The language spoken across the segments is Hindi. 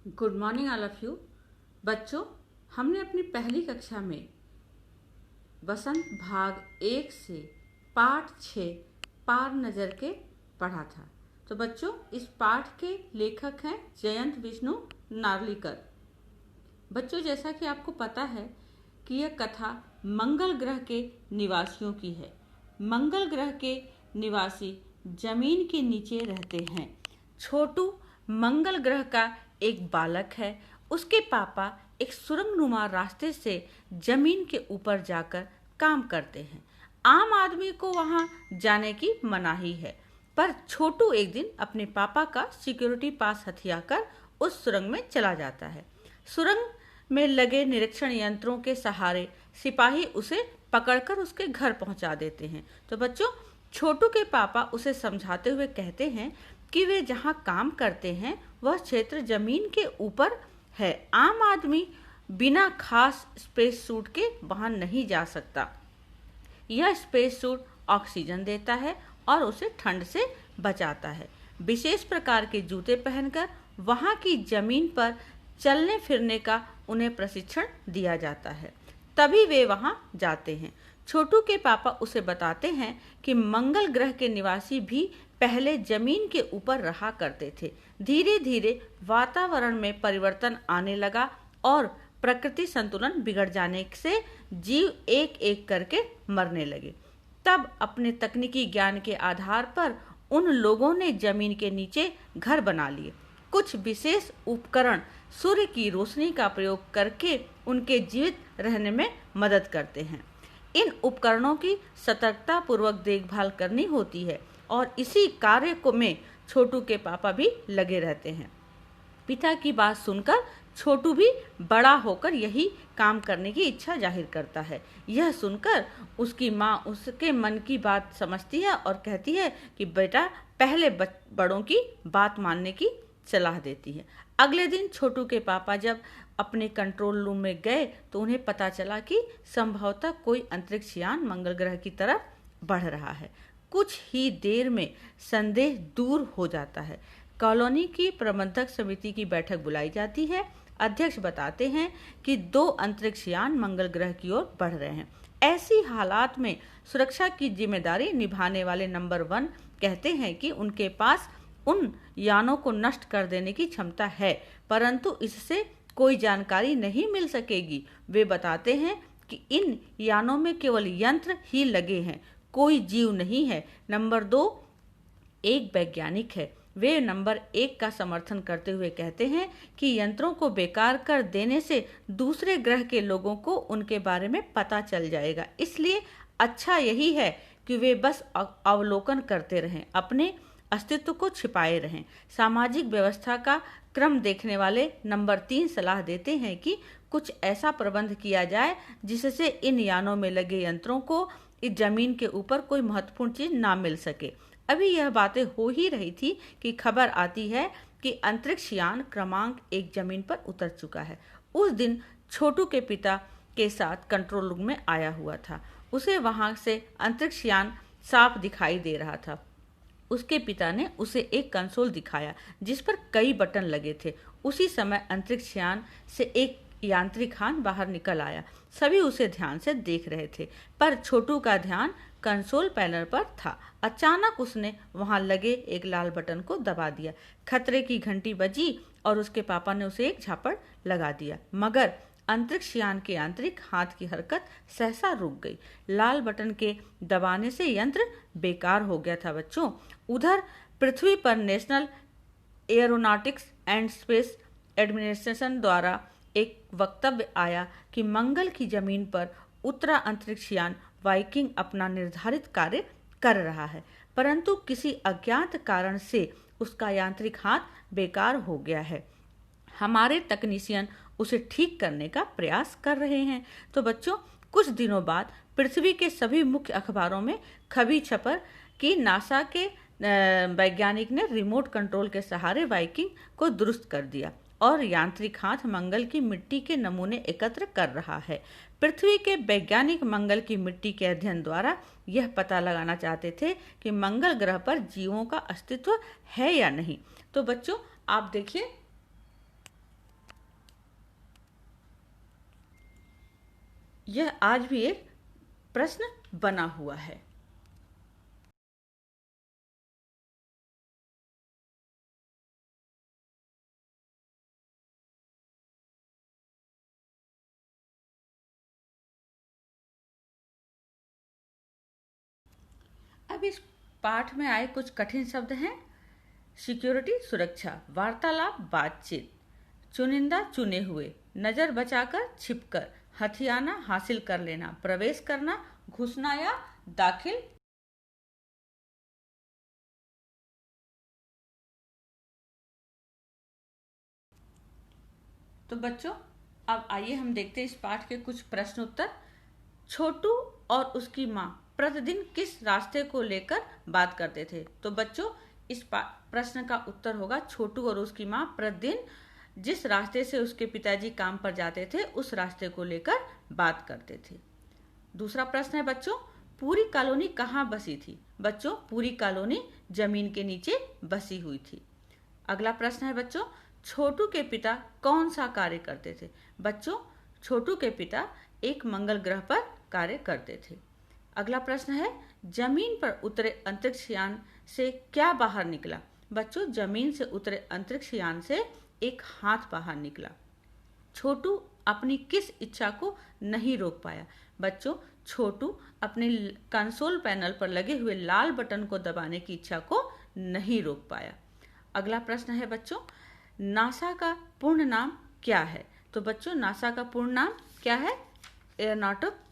Good morning all of you. बच्चों, हमने अपनी पहली कक्षा में बसंत भाग 1 से पाठ 6 पार नज़र के पढ़ा था। तो बच्चों, इस पाठ के लेखक हैं जयंत विष्णु नार्लिकर। बच्चों, जैसा कि आपको पता है कि यह कथा मंगल ग्रह के निवासियों की है। मंगल ग्रह के निवासी जमीन के नीचे रहते हैं। छोटू मंगल ग्रह का एक बालक है। उसके पापा एक सुरंगनुमा रास्ते से जमीन के ऊपर जाकर काम करते हैं। आम आदमी को वहां जाने की मनाही है, पर छोटू एक दिन अपने पापा का सिक्योरिटी पास हथियाकर उस सुरंग में चला जाता है। सुरंग में लगे निरीक्षण यंत्रों के सहारे सिपाही उसे पकड़कर उसके घर पहुंचा देते हैं। तो बच्चों, छोटू के पापा उसे समझाते हुए कहते हैं कि वे जहां काम करते हैं वह क्षेत्र जमीन के ऊपर है। आम आदमी बिना खास स्पेस सूट के वहां नहीं जा सकता। यह स्पेस सूट ऑक्सीजन देता है और उसे ठंड से बचाता है। विशेष प्रकार के जूते पहनकर वहां की जमीन पर चलने फिरने का उन्हें प्रशिक्षण दिया जाता है, तभी वे वहां जाते हैं। छोटू के पापा उसे बताते हैं कि मंगल ग्रह के निवासी भी पहले जमीन के ऊपर रहा करते थे। धीरे धीरे वातावरण में परिवर्तन आने लगा और प्रकृति संतुलन बिगड़ जाने से जीव एक एक करके मरने लगे। तब अपने तकनीकी ज्ञान के आधार पर उन लोगों ने जमीन के नीचे घर बना लिए। कुछ विशेष उपकरण सूर्य की रोशनी का प्रयोग करके उनके जीवित रहने में मदद करते हैं। इन उपकरणों की सतर्कता पूर्वक देखभाल करनी होती है और इसी कार्य को में छोटू के पापा भी लगे रहते हैं। पिता की बात सुनकर छोटू भी बड़ा होकर यही काम करने की इच्छा जाहिर करता है। यह सुनकर उसकी माँ उसके मन की बात समझती है और कहती है कि बेटा, पहले बड़ों की बात मानने की सलाह देती है। अगले दिन छोटू के पापा जब अपने कंट्रोल रूम में गए तो उन्हें पता चला कि संभवतः कोई अंतरिक्ष यान मंगल ग्रह की तरफ बढ़ रहा है। कुछ ही देर में संदेह दूर हो जाता है। कॉलोनी की प्रबंधक समिति की बैठक बुलाई जाती है। अध्यक्ष बताते हैं कि 2 अंतरिक्ष यान मंगल ग्रह की ओर बढ़ रहे हैं। ऐसी हालात में सुरक्षा की जिम्मेदारी निभाने वाले नंबर 1 कहते हैं कि उनके पास उन यानों को नष्ट कर देने की क्षमता है, परंतु इससे कोई जानकारी नहीं मिल सकेगी। वे बताते हैं कि इन यानों में केवल यंत्र ही लगे हैं, कोई जीव नहीं है। नंबर 2 एक वैज्ञानिक है। वे नंबर 1 का समर्थन करते हुए कहते हैं कि यंत्रों को बेकार कर देने से दूसरे ग्रह के लोगों को उनके बारे में पता चल जाएगा। इसलिए अच्छा यही है कि वे बस अवलोकन करते रहें, अपने अस्तित्व को छिपाए रहें। सामाजिक व्यवस्था का क्रम देखने वाले नंबर 3 सलाह देते हैं कि कुछ ऐसा प्रबंध किया जाए जिससे इन यानों में लगे यंत्रों को इस जमीन के ऊपर कोई महत्वपूर्ण चीज ना मिल सके। अभी यह बातें हो ही रही थी कि खबर आती है कि अंतरिक्ष यान क्रमांक 1 जमीन पर उतर चुका है। उस दिन छोटू के पिता के साथ कंट्रोल रूम में आया हुआ था। उसे वहां से अंतरिक्ष यान साफ दिखाई दे रहा था। उसके पिता ने उसे एक कंसोल दिखाया जिस पर कई बटन लगे थे। उसी समय अंतरिक्ष यान से एक यांत्रिक हाथ बाहर निकल आया। सभी उसे ध्यान से देख रहे थे, पर छोटू का ध्यान कंसोल पैनल पर था। अचानक उसने वहां लगे एक लाल बटन को दबा दिया। खतरे की घंटी बजी और उसके पापा ने उसे एक झापड़ लगा दिया, मगर अंतरिक्ष यान के यांत्रिक हाथ की हरकत सहसा रुक गई। लाल बटन के दबाने से यंत्र बेकार हो गया था। बच्चों, उधर पृथ्वी पर national aeronautics and space administration द्वारा एक वक्तव्य आया कि मंगल की जमीन पर उतरा अंतरिक्ष यान वाइकिंग अपना निर्धारित कार्य कर रहा है, परंतु किसी अज्ञात कारण से उसका यांत्रिक हाथ बेकार हो गया है। हमारे तकनीशियन उसे ठीक करने का प्रयास कर रहे हैं। तो बच्चों, कुछ दिनों बाद पृथ्वी के सभी मुख्य अखबारों में खबर छपर कि नासा के वैज्ञानिक ने रिमोट कंट्रोल के सहारे वाइकिंग को दुरुस्त कर दिया और यांत्रिक हाथ मंगल की मिट्टी के नमूने एकत्र कर रहा है। पृथ्वी के वैज्ञानिक मंगल की मिट्टी के अध्ययन द्वारा यह पता लगाना चाहते थे कि मंगल ग्रह पर जीवों का अस्तित्व है या नहीं। तो बच्चों, आप देखिए यह आज भी एक प्रश्न बना हुआ है। अब इस पाठ में आए कुछ कठिन शब्द हैं। सिक्योरिटी सुरक्षा, वार्तालाप बातचीत, चुनिंदा चुने हुए, नजर बचाकर छिपकर, हथियाना हासिल कर लेना, प्रवेश करना, घुसना या दाखिल। तो बच्चों, अब आइए हम देखते हैं इस पाठ के कुछ प्रश्न उत्तर। छोटू और उसकी माँ प्रतिदिन किस रास्ते को लेकर बात करते थे? तो बच्चों, इस प्रश्न का उत्तर होगा छोटू और उसकी माँ प्रतिदिन जिस रास्ते से उसके पिताजी काम पर जाते थे उस रास्ते को लेकर बात करते थे। दूसरा प्रश्न है बच्चों, पूरी कॉलोनी कहाँ बसी थी? बच्चों, पूरी कॉलोनी जमीन के नीचे बसी हुई थी। अगला प्रश्न है बच्चों, छोटू के पिता कौन सा कार्य करते थे? बच्चों, छोटू के पिता एक मंगल ग्रह पर कार्य करते थे। अगला प्रश्न है, जमीन पर उतरे अंतरिक्ष यान से क्या बाहर निकला? बच्चों, जमीन से उतरे अंतरिक्ष यान से एक हाथ बाहर निकला। छोटू अपनी किस इच्छा को नहीं रोक पाया? बच्चों, छोटू अपने कंसोल पैनल पर लगे हुए लाल बटन को दबाने की इच्छा को नहीं रोक पाया। अगला प्रश्न है बच्चों, नासा का पूर्ण नाम क्या है? तो बच्चों, नासा का पूर्ण नाम क्या है? एयरोनॉटिक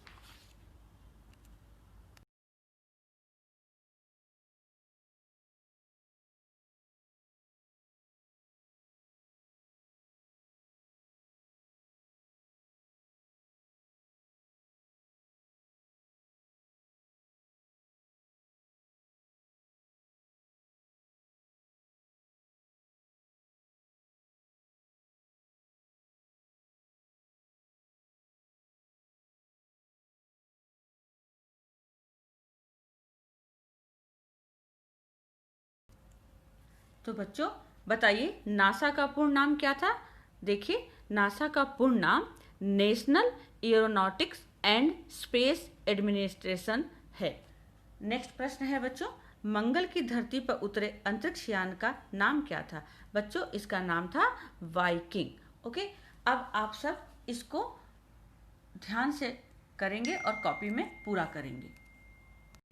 तो बच्चों बताइए, नासा का पूर्ण नाम क्या था? देखिए, नासा का पूर्ण नाम national aeronautics and space administration है। नेक्स्ट प्रश्न है बच्चों, मंगल की धरती पर उतरे अंतरिक्ष यान का नाम क्या था? बच्चों, इसका नाम था वाइकिंग। ओके, अब आप सब इसको ध्यान से करेंगे और कॉपी में पूरा करेंगे।